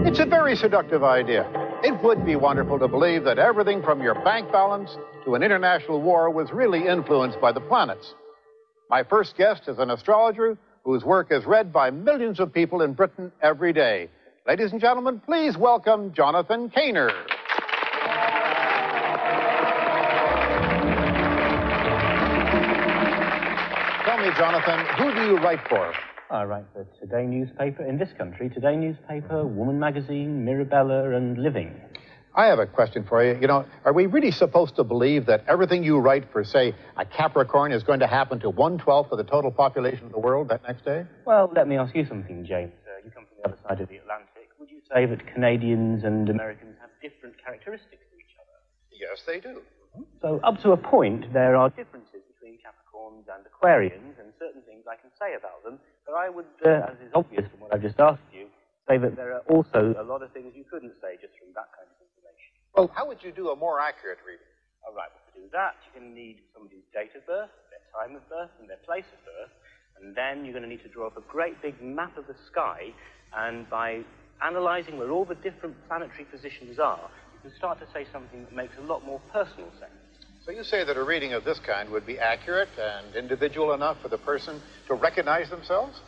It's a very seductive idea. It would be wonderful to believe that everything from your bank balance to an international war was really influenced by the planets. My first guest is an astrologer whose work is read by millions of people in Britain every day. Ladies and gentlemen, please welcome Jonathan Kaner. Tell me, Jonathan, who do you write for? I write for Today newspaper in this country, Today newspaper, Woman magazine, Mirabella, and Living. I have a question for you. You know, are we really supposed to believe that everything you write for, say, a Capricorn is going to happen to 1/12 of the total population of the world that next day? Well, let me ask you something, James. You come from the other side of the Atlantic. Would you say that Canadians and Americans have different characteristics to each other? Yes, they do. So, up to a point, there are differences between Capricorns and Aquarians, and certain things I can say about them, but I would, as is obvious from what I've just asked you, say that there are also a lot of things you couldn't say just from that kind of information. Well, how would you do a more accurate reading? All right, well, to do that, you're going to need somebody's date of birth, their time of birth, and their place of birth, and then you're going to need to draw up a great big map of the sky, and by analysing where all the different planetary positions are, you can start to say something that makes a lot more personal sense. So you say that a reading of this kind would be accurate and individual enough for the person to recognize themselves?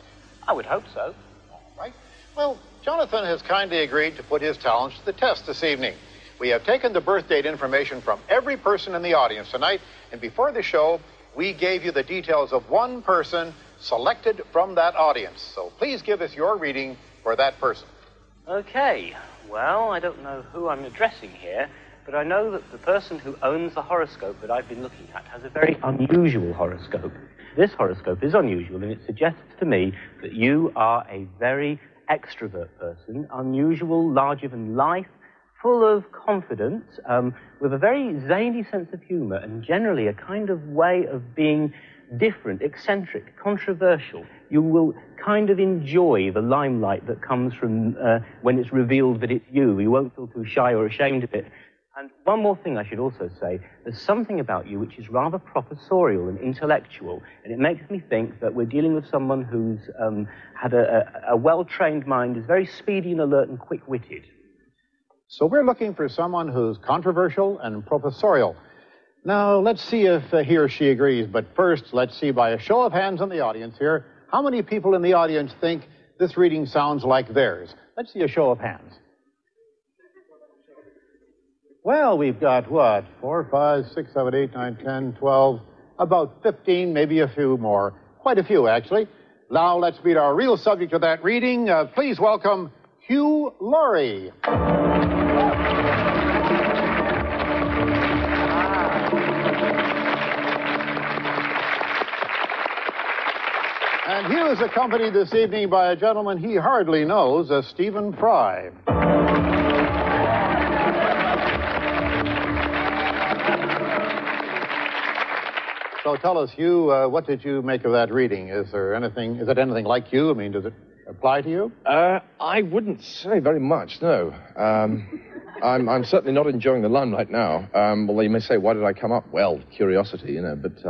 I would hope so. All right. Well, Jonathan has kindly agreed to put his talents to the test this evening. We have taken the birth date information from every person in the audience tonight, and before the show, we gave you the details of one person selected from that audience. So please give us your reading for that person. Okay. Well, I don't know who I'm addressing here, but I know that the person who owns the horoscope that I've been looking at has a very unusual horoscope. This horoscope is unusual, and it suggests to me that you are a very extrovert person, unusual, larger than life, full of confidence, with a very zany sense of humor, and generally a kind of way of being different, eccentric, controversial. You will kind of enjoy the limelight that comes from when it's revealed that it's you. You won't feel too shy or ashamed of it. And one more thing I should also say, there's something about you which is rather professorial and intellectual, and it makes me think that we're dealing with someone who's had a well-trained mind, is very speedy and alert and quick-witted. So we're looking for someone who's controversial and professorial. Now, let's see if he or she agrees, but first, let's see by a show of hands in the audience here, how many people in the audience think this reading sounds like theirs? Let's see a show of hands. Well, we've got, what, 4, 5, 6, 7, 8, 9, 10, 12, about 15, maybe a few more. Quite a few, actually. Now, let's meet our real subject of that reading. Please welcome Hugh Laurie. And Hugh is accompanied this evening by a gentleman he hardly knows, Stephen Fry. So tell us, Hugh, what did you make of that reading? Is it anything like you? I mean, does it apply to you? I wouldn't say very much, no. I'm certainly not enjoying the limelight now. Although you may say, why did I come up? Well, curiosity, you know, but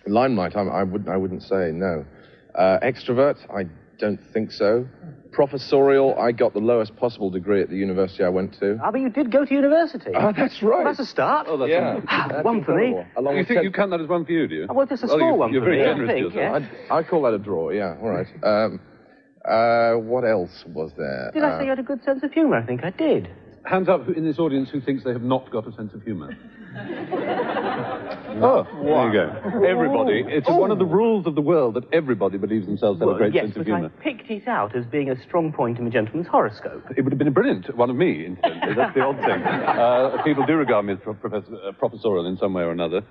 limelight, I wouldn't say, no. Extrovert, I don't think so. Professorial, I got the lowest possible degree at the university I went to. Ah, but you did go to university. Oh, that's right. Well, that's a start. Oh, that's yeah. One for me. You think you count that as one for you, do you? Oh, well, just a small one you're for me, very I generous think, to yourself. yeah. I call that a draw, yeah, all right. What else was there? Did I say you had a good sense of humor? I think I did. Hands up in this audience who thinks they have not got a sense of humor. Oh, there you go. Everybody. It's one of the rules of the world that everybody believes themselves to have a great sense of humor. I picked it out as being a strong point in the gentleman's horoscope. It would have been a brilliant one of me, incidentally. That's the odd thing. People do regard me as professorial in some way or another.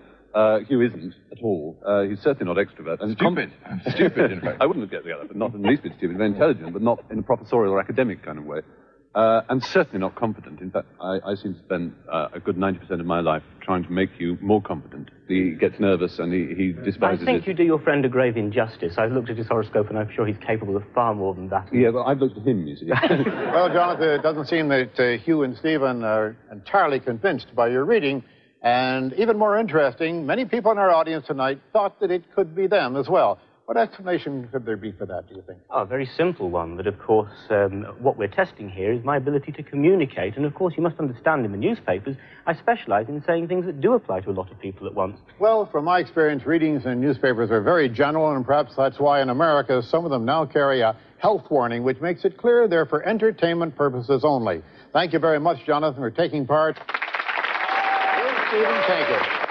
Hugh isn't at all. He's certainly not extrovert. And stupid. Stupid, in fact. I wouldn't get together, but not in the least bit stupid. Very intelligent, but not in a professorial or academic kind of way. And certainly not competent. In fact, I seem to spend a good 90% of my life trying to make you more competent. He gets nervous and he despises it. I think you do your friend a grave injustice. I've looked at his horoscope and I'm sure he's capable of far more than that. Yeah, well, I've looked at him, you see. Well, Jonathan, it doesn't seem that Hugh and Stephen are entirely convinced by your reading. And even more interesting, many people in our audience tonight thought that it could be them as well. What explanation could there be for that, do you think? Oh, a very simple one, that of course what we're testing here is my ability to communicate, and of course you must understand in the newspapers I specialize in saying things that do apply to a lot of people at once. Well, from my experience, readings in newspapers are very general, and perhaps that's why in America some of them now carry a health warning, which makes it clear they're for entertainment purposes only. Thank you very much, Jonathan, for taking part. Here's Stephen Tankard.